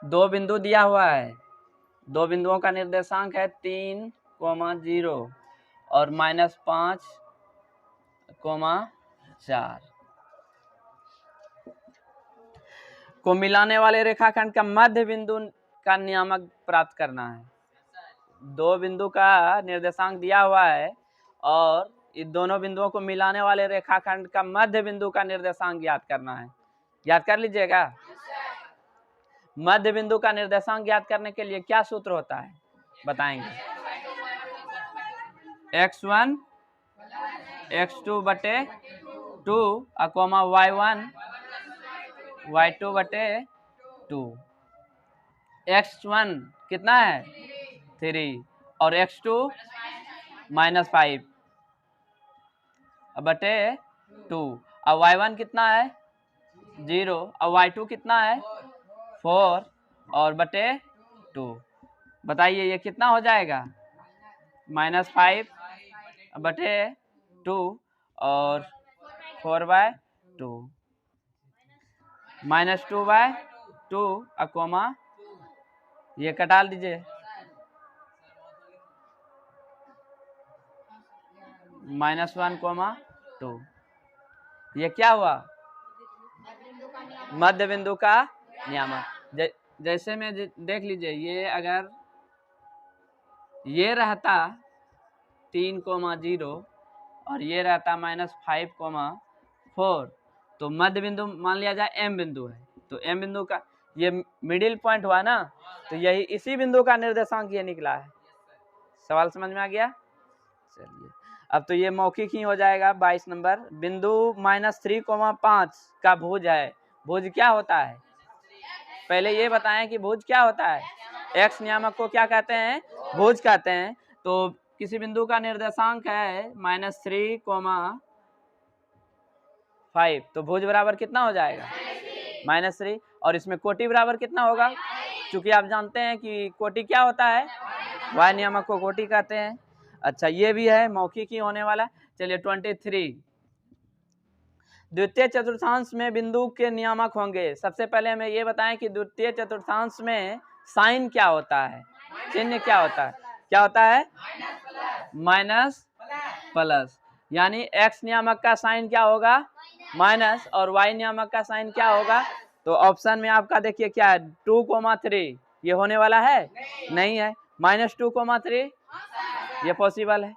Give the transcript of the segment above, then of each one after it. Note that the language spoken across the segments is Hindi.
दो बिंदु दिया हुआ है, दो बिंदुओं का निर्देशांक है 3, 0 और -5, 4 को मिलाने वाले रेखाखंड का मध्य बिंदु का नियामक प्राप्त करना है। दो बिंदु का निर्देशांक दिया हुआ है और इन दोनों बिंदुओं को मिलाने वाले रेखाखंड का मध्य बिंदु का निर्देशांक ज्ञात करना है। याद कर लीजिएगा। मध्य बिंदु का निर्देशांक ज्ञात करने के लिए क्या सूत्र होता है बताएंगे। x1 x2 बटे 2 अकोमा y1 y2 बटे 2। x1 कितना है 3 और x2 -5 बटे 2। अब y1 कितना है 0 और y2 कितना है 4 और बटे 2। बताइए ये कितना हो जाएगा -5 बटे 2 और 4/2 -2/2 अकोमा ये कटा दीजिए -1,2। ये क्या हुआ मध्य बिंदु का नियामक। जैसे में देख लीजिए, ये अगर ये रहता 3,0 और ये रहता -5,4 तो मध्य बिंदु मान लिया जाए एम बिंदु है, तो एम बिंदु का ये मिडिल पॉइंट हुआ ना, तो यही इसी बिंदु का निर्देशांक ये निकला है। सवाल समझ में आ गया। चलिए अब तो ये मौखिक ही हो जाएगा। 22 नंबर बिंदु -3,5 का भुज है। भुज क्या होता है पहले ये बताएं कि भुज क्या होता है। एक्स नियामक को क्या कहते हैं भुज कहते हैं। तो किसी बिंदु का निर्देशांक है -3,5 तो भुज बराबर कितना हो जाएगा -3 और इसमें कोटि बराबर कितना होगा। चूंकि आप जानते हैं कि कोटि क्या होता है वाय नियामक को कोटि कहते हैं। अच्छा ये भी है मौखिक ही होने वाला। चलिए 23 द्वितीय चतुर्थांश में बिंदु के नियामक होंगे। सबसे पहले हमें ये बताएं कि द्वितीय चतुर्थांश में साइन क्या होता है, चिन्ह क्या होता है। क्या होता है माइनस प्लस, यानी एक्स नियामक का साइन क्या होगा माइनस और वाई नियामक का साइन क्या होगा। तो ऑप्शन में आपका देखिए क्या है 2,3 ये होने वाला है नहीं है। -2,3 ये पॉसिबल है,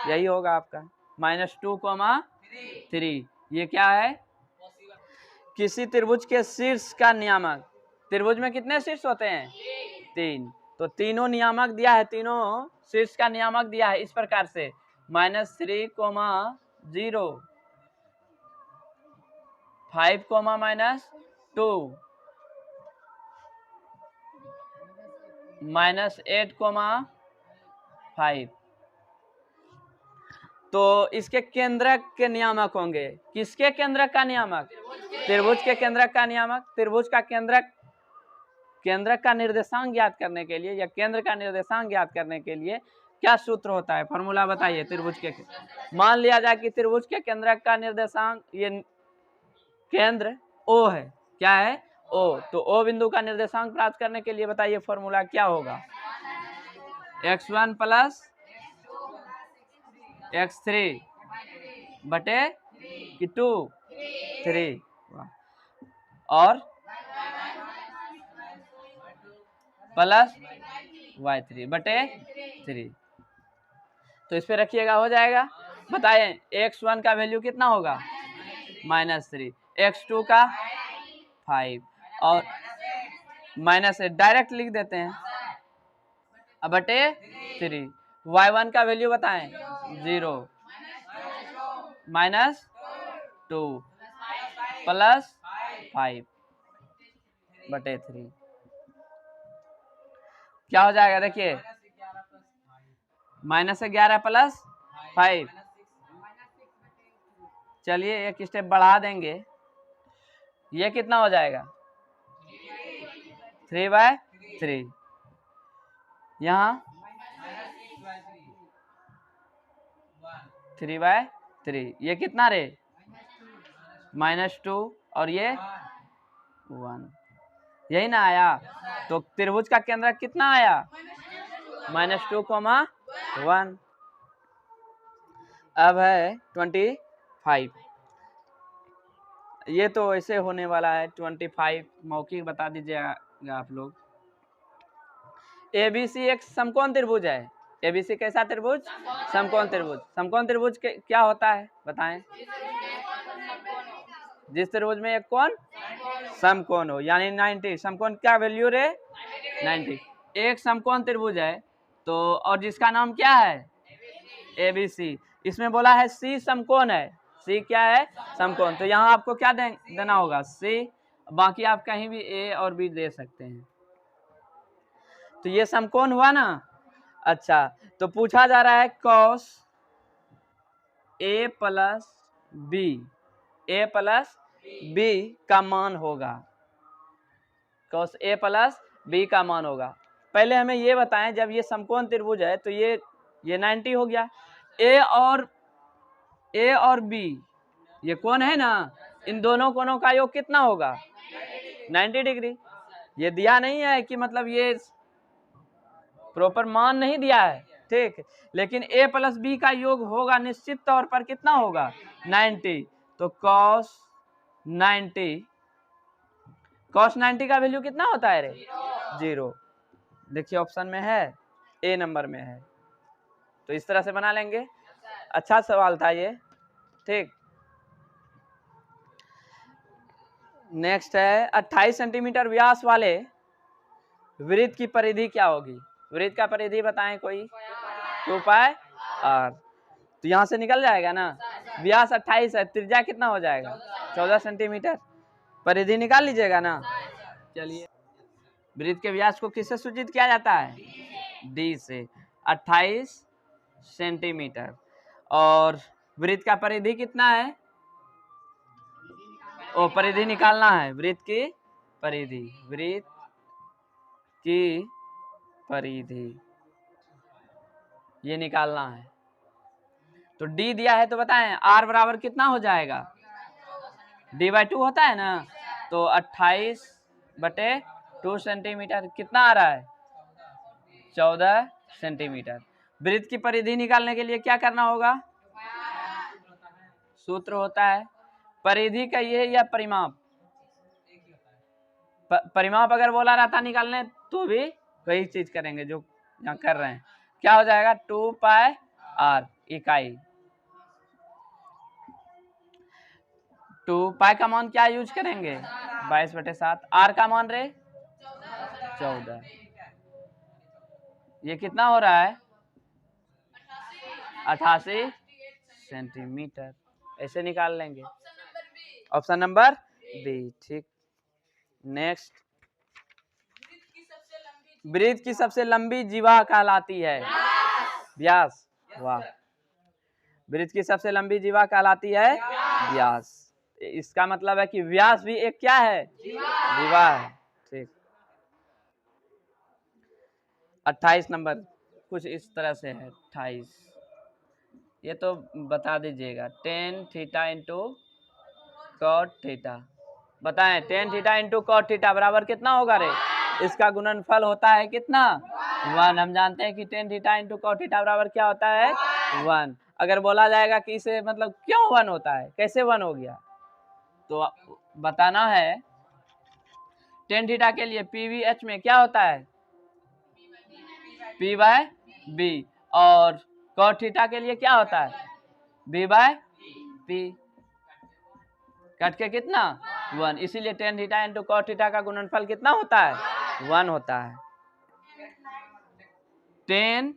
यही होगा आपका -2,3 ये क्या है किसी त्रिभुज के शीर्ष का नियामक। त्रिभुज में कितने शीर्ष होते हैं 3, तो तीनों नियामक दिया है, तीनों शीर्ष का नियामक दिया है इस प्रकार से -3,0 5, -2 -8,5 तो इसके केंद्रक के नियामक होंगे। किसके केंद्रक का नियामक त्रिभुज के केंद्रक का नियामक। त्रिभुज का केंद्रक का निर्देशांक ज्ञात करने के लिए या केंद्र का निर्देशांक ज्ञात करने के लिए क्या सूत्र होता है फॉर्मूला बताइए। त्रिभुज के मान लिया जाए कि त्रिभुज के केंद्रक का निर्देशांक ये केंद्र ओ है, क्या है ओ, तो ओ बिंदु का निर्देशांक प्राप्त करने के लिए बताइए फॉर्मूला क्या होगा x1 प्लस x3 बटे 2 3 और प्लस y3 बटे 3। तो इस पे रखिएगा हो जाएगा। बताएं x1 का वैल्यू कितना होगा -3, x2 का 5 और -8 डायरेक्ट लिख देते हैं अब बटे 3। y1 का वैल्यू बताएं 0 -2 प्लस 5 बटे 3 क्या हो जाएगा देखिए -11 प्लस 5। चलिए एक स्टेप बढ़ा देंगे, ये कितना हो जाएगा 3/3। यहाँ 3/3 ये कितना रे -2 और ये 1। यही ना आया। तो त्रिभुज का केंद्रक कितना आया? -2,1। अब है 25। ये तो ऐसे होने वाला है 25, मौखिक बता दीजिएगा आप लोग। ABC एक समकोण त्रिभुज है। ABC कैसा त्रिभुज? समकोण त्रिभुज। समकोण त्रिभुज क्या होता है बताएं? जिस त्रिभुज में एक कोण समकोण हो, यानी 90। समकोण क्या वैल्यू रे? 90। एक समकोण त्रिभुज है तो, और जिसका नाम क्या है? ABC। इसमें बोला है C समकोण है। C क्या है? समकोण। तो यहाँ आपको क्या देना होगा? C। बाकी आप कहीं भी A और B दे सकते हैं। तो ये समकोण हुआ ना। अच्छा, तो पूछा जा रहा है cos A प्लस B का मान होगा। cos A प्लस B का मान होगा। पहले हमें ये बताएं, जब ये समकोण त्रिभुज है तो ये 90 हो गया। A और B ये कोण है ना, इन दोनों कोणों का योग कितना होगा? 90 डिग्री। ये दिया नहीं है कि मतलब ये प्रॉपर मान नहीं दिया है, ठीक। लेकिन A प्लस B का योग होगा निश्चित तौर पर, कितना होगा? 90। तो cos 90 का वैल्यू कितना होता है रे? 0। देखिए ऑप्शन में है, A नंबर में है। तो इस तरह से बना लेंगे। अच्छा सवाल था ये, ठीक। नेक्स्ट है 28 सेंटीमीटर व्यास वाले वृत्त की परिधि क्या होगी? वृत्त का परिधि बताएं कोई? 2πr। तो यहाँ से निकल जाएगा ना, व्यास 28 है, त्रिज्या कितना हो जाएगा? 14 सेंटीमीटर। परिधि निकाल लीजिएगा ना। चलिए, वृत्त के व्यास को किससे सूचित किया जाता है? D से। 28 सेंटीमीटर। और वृत्त का परिधि कितना है? ओ, परिधि निकालना है, वृत्त की परिधि। वृत्त की परिधि ये निकालना है। तो D दिया है तो बताएं R बराबर कितना हो जाएगा? D/2 होता है ना। तो 28/2 सेंटीमीटर कितना आ रहा है? 14 सेंटीमीटर। वृत्त की परिधि निकालने के लिए क्या करना होगा? सूत्र होता है परिधि का ये, या परिमाप? परिमाप अगर बोला रहता निकालने तो भी वही चीज करेंगे जो यहाँ कर रहे हैं। क्या हो जाएगा? 2πr इकाई। 2π का मान क्या यूज करेंगे? 22/7। r का मान रे 14। ये कितना हो रहा है? 88 सेंटीमीटर। ऐसे निकाल लेंगे। ऑप्शन नंबर बी, ठीक। नेक्स्ट, वृत्त की सबसे लंबी जीवा कहलाती है? व्यास। वाह, वृत्त की सबसे लंबी जीवा कहलाती है व्यास। इसका मतलब है कि व्यास भी एक क्या है? जीवा है, ठीक। 28 नंबर कुछ इस तरह से है। 28 ये तो बता दीजिएगा। tan theta into cot theta. बताएं tan theta into cot theta बराबर कितना होगा रे? इसका गुणनफल होता है कितना? 1। हम जानते हैं कि tan theta into cot theta बराबर क्या होता है? 1। अगर बोला जाएगा कि इसे मतलब क्यों 1 होता है, कैसे 1 हो गया, तो बताना है। tan थीटा के लिए PVH में क्या होता है? P/B। और cot थीटा के लिए क्या होता है? B/P। कट के कितना? 1। इसीलिए tan theta into cot theta का गुणनफल कितना होता है? 1 होता है। tan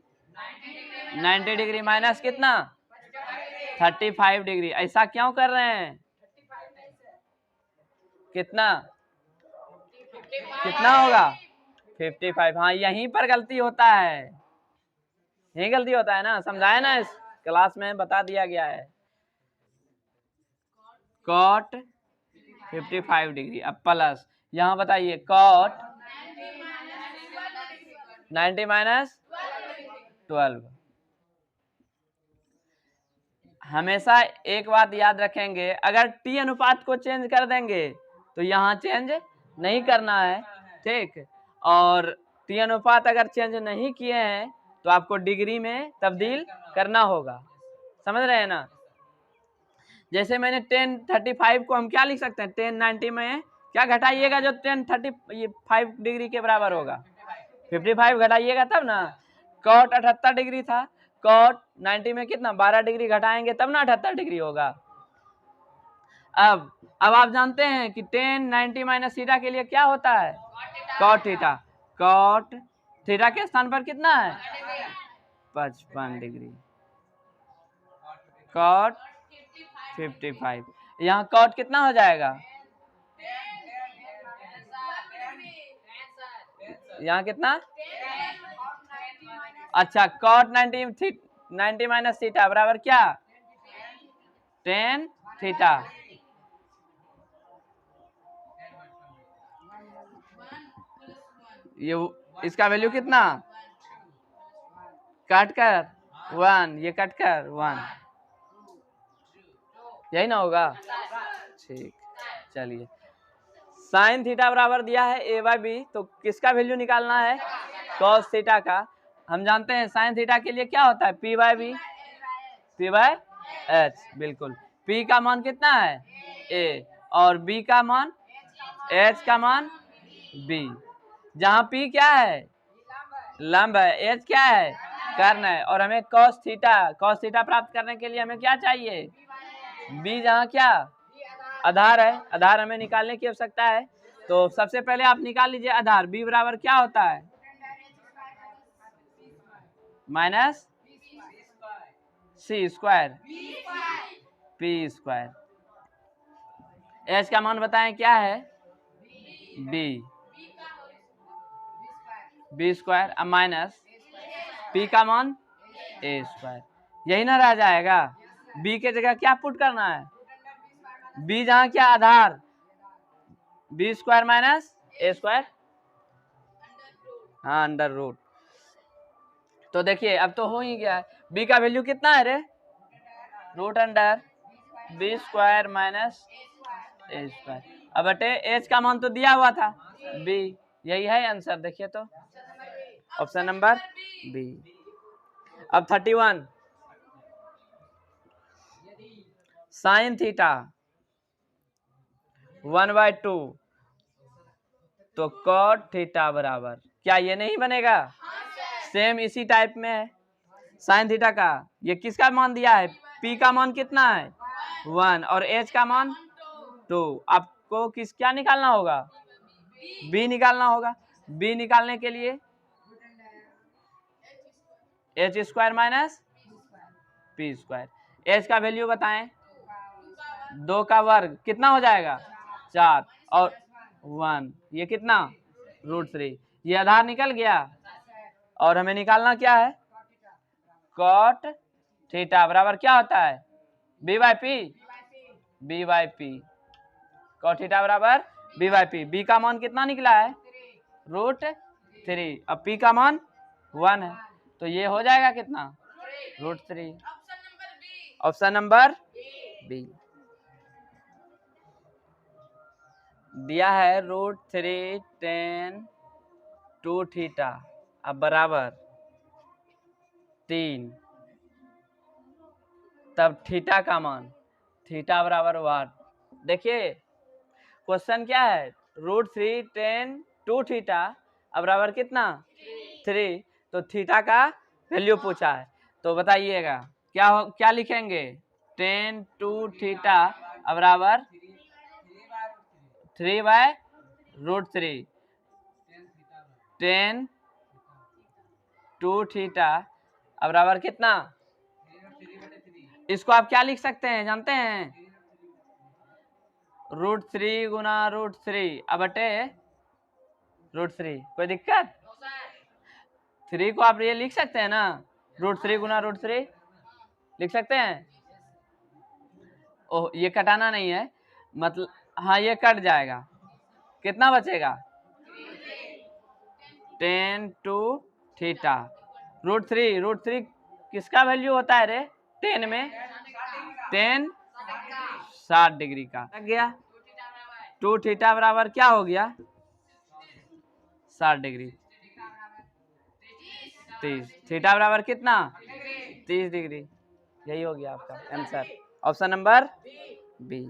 90 डिग्री माइनस कितना? 35 डिग्री। ऐसा क्यों कर रहे हैं? कितना होगा? 55। हाँ, यहीं पर गलती होता है, यही गलती होता है ना। समझाया ना, इस क्लास में बता दिया गया है। cot 55 degree. अब प्लस यहाँ बताइए cot 90 माइनस 12। हमेशा एक बात याद रखेंगे, अगर t अनुपात को चेंज कर देंगे तो यहाँ चेंज नहीं करना है। ठीक। और टी अनुपात अगर चेंज नहीं किए हैं तो आपको डिग्री में तब्दील करना होगा, समझ रहे हैं ना। जैसे मैंने 1035 को हम क्या लिख सकते हैं, 1090 में क्या घटाइएगा जो 1035 डिग्री के बराबर होगा, 55 घटाइएगा तब ना। कॉट 78 डिग्री था, कॉट 90 में कितना 12 डिग्री घटाएंगे तब ना 78 डिग्री होगा। अब आप जानते हैं कि 1090 माइनस थीटा के लिए क्या होता है, कॉट थीटा। कॉट थीटा के स्थान पर कितना है 55 डिग्री, कॉट 55। यहाँ कॉट कितना हो जाएगा, यहाँ कितना, अच्छा कॉट 90 माइनस थीटा बराबर क्या 10 थीटा। ये इसका वैल्यू कितना, काट कर 1, ये कट कर 1, यही ना होगा। ठीक, चलिए साइन थीटा बराबर दिया है ए बाई बी, तो किसका वैल्यू निकालना है, कॉस थीटा का। हम जानते हैं साइन थीटा के लिए क्या होता है P by B, P by H, बिल्कुल। पी का मान कितना है ए, और बी का मान, एच का मान बी। जहां पी क्या है लंब है, एच क्या है कर्ण है, और हमें कॉस थीटा प्राप्त करने के लिए हमें क्या चाहिए बी, जहां क्या आधार है, आधार हमें निकालने की आवश्यकता है। तो सबसे पहले आप निकाल लीजिए आधार, बी बराबर क्या होता है माइनस सी स्क्वायर पी स्क्वायर। एच का मान बताएं क्या है बी स्क्वायर, अब माइनस पी का मान ए स्क्वायर, यही ना रह जाएगा। बी के जगह क्या पुट करना है, बी जहां क्या आधार, B square minus A square, हाँ अंडर रूट। तो देखिए अब तो हो ही गया है, बी का वैल्यू कितना है रे root under B square minus A square. अब बटे एच का मान तो दिया हुआ था बी, यही है आंसर, देखिए तो ऑप्शन नंबर बी। अब 31 साइन थीटा 1/2 तो कॉट थीटा बराबर क्या, ये नहीं बनेगा, सेम इसी टाइप में है साइन थीटा का। ये किसका मान दिया है, पी का मान कितना है 1 और एच का मान 2। आपको क्या निकालना होगा, बी निकालना होगा। बी निकालने के लिए H square minus P square, H का वैल्यू बताएं 2 का वर्ग कितना हो जाएगा 4 और 1, ये कितना √3, ये आधार निकल गया। और हमें निकालना क्या है कॉट थीटा बराबर क्या होता है B by P, cot theta बराबर बी बाई पी। बी का मान कितना निकला है √3, अब पी का मान 1 है, तो ये हो जाएगा कितना √3, ऑप्शन नंबर बी। दिया है √3 tan 2 थीटा, अब बराबर 3, तब थीटा का मान थीटा बराबर 1। देखिए क्वेश्चन क्या है √3 tan 2 थीटा अब बराबर कितना 3, तो थीटा का वैल्यू पूछा है, तो बताइएगा क्या लिखेंगे tan 2 थीटा अब बराबर 3/√3, tan 2 थीटा अब बराबर कितना, इसको आप क्या लिख सकते हैं जानते हैं √3 गुना √3 अब बटे √3, कोई दिक्कत, 3 को आप ये लिख सकते हैं ना √3 गुना √3 लिख सकते हैं। ओह ये कटाना नहीं है, मतलब हाँ ये कट जाएगा, कितना बचेगा tan 2 थीटा √3 किसका वैल्यू होता है रे 10 में, tan 60 डिग्री का लग गया। 2 थीटा बराबर क्या हो गया 60 डिग्री, 30, थीटा बराबर कितना 30 डिग्री। यही हो गया आपका आंसर, ऑप्शन नंबर बी।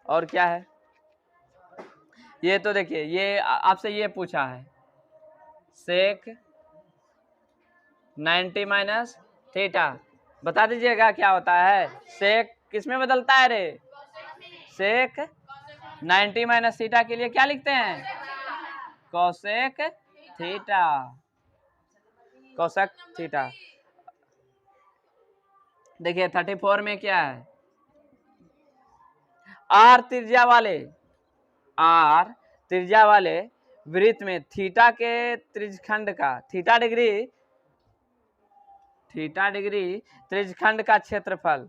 और क्या है, ये तो देखिए, ये आपसे ये पूछा है सेक 90 माइनस थीटा, बता दीजिएगा क्या होता है। सेक किस में बदलता है रे, सेक 90 माइनस थीटा के लिए क्या लिखते हैं, कोसेक थीटा, कोसेक थीटा। देखिए 34 में क्या है, आर त्रिज्या वाले वृत्त में थीटा के त्रिज्यखंड का, थीटा डिग्री त्रिज्यखंड का क्षेत्रफल,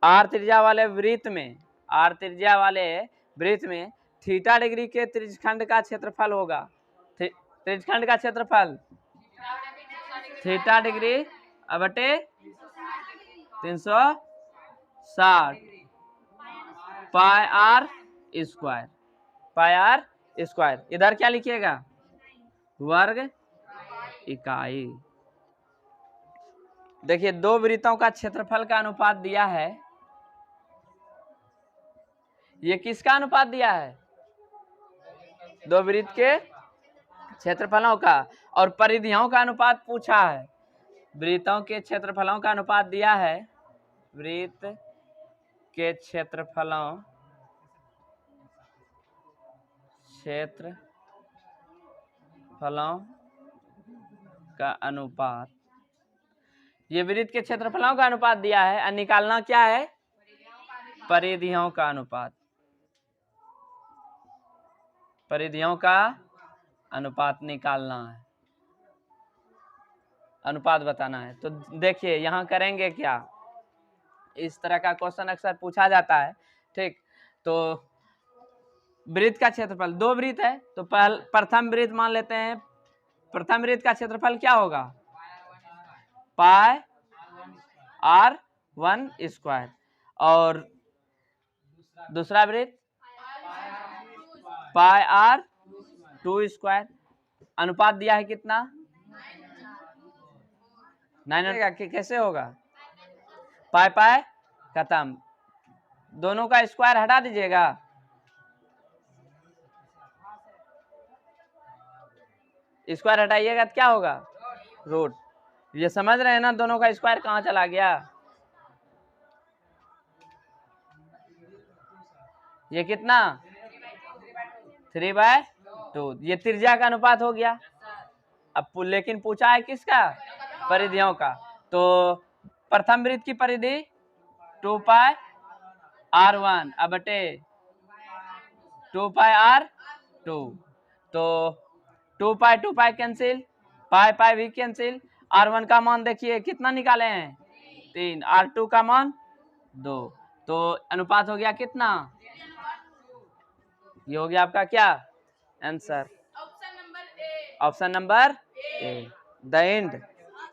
आर त्रिज्या वाले वृत्त में थीटा डिग्री के त्रिज्यखंड का क्षेत्रफल होगा। त्रिज्यखंड का क्षेत्रफल थीटा डिग्री बटे 360 पाई आर स्क्वायर, इधर क्या लिखिएगा, वर्ग इकाई। देखिए दो वृत्तों का क्षेत्रफल का अनुपात दिया है, ये किसका अनुपात दिया है, दो वृत्त के क्षेत्रफलों का, और परिधियों का अनुपात पूछा है। वृत्तों के क्षेत्रफलों का अनुपात दिया है, वृत्त के क्षेत्रफलों का अनुपात, ये वृत्त के क्षेत्रफलों का अनुपात दिया है, और निकालना क्या है, परिधियों का अनुपात, परिधियों का अनुपात निकालना है, अनुपात बताना है। तो देखिए यहाँ करेंगे क्या, इस तरह का क्वेश्चन अक्सर पूछा जाता है, ठीक। तो वृत्त का क्षेत्रफल, दो वृत्त है, तो प्रथम वृत्त मान लेते हैं, प्रथम वृत्त का क्षेत्रफल क्या होगा, पाई r1 स्क्वायर, और दूसरा वृत्त पाई r2 स्क्वायर। अनुपात दिया है कितना 9, कैसे होगा, पाई खत्म, दोनों का स्क्वायर हटा दीजिएगा, स्क्वायर हटाइएगा तो क्या होगा, रूट। ये समझ रहे हैं ना, दोनों का स्क्वायर कहाँ चला गया, ये कितना 3/2, ये त्रिज्या का अनुपात हो गया। अब लेकिन पूछा है किसका, परिधियों का। तो प्रथम वृत्त की परिधि 2 पाई r1 अब बटे 2 पाई r2, तो 2 पाई कैंसिल, पाई भी कैंसिल, r1 का मान देखिए कितना निकाले हैं 3, r2 का मान 2, तो अनुपात हो गया कितना, ये हो गया आपका क्या answer, option number A, the end.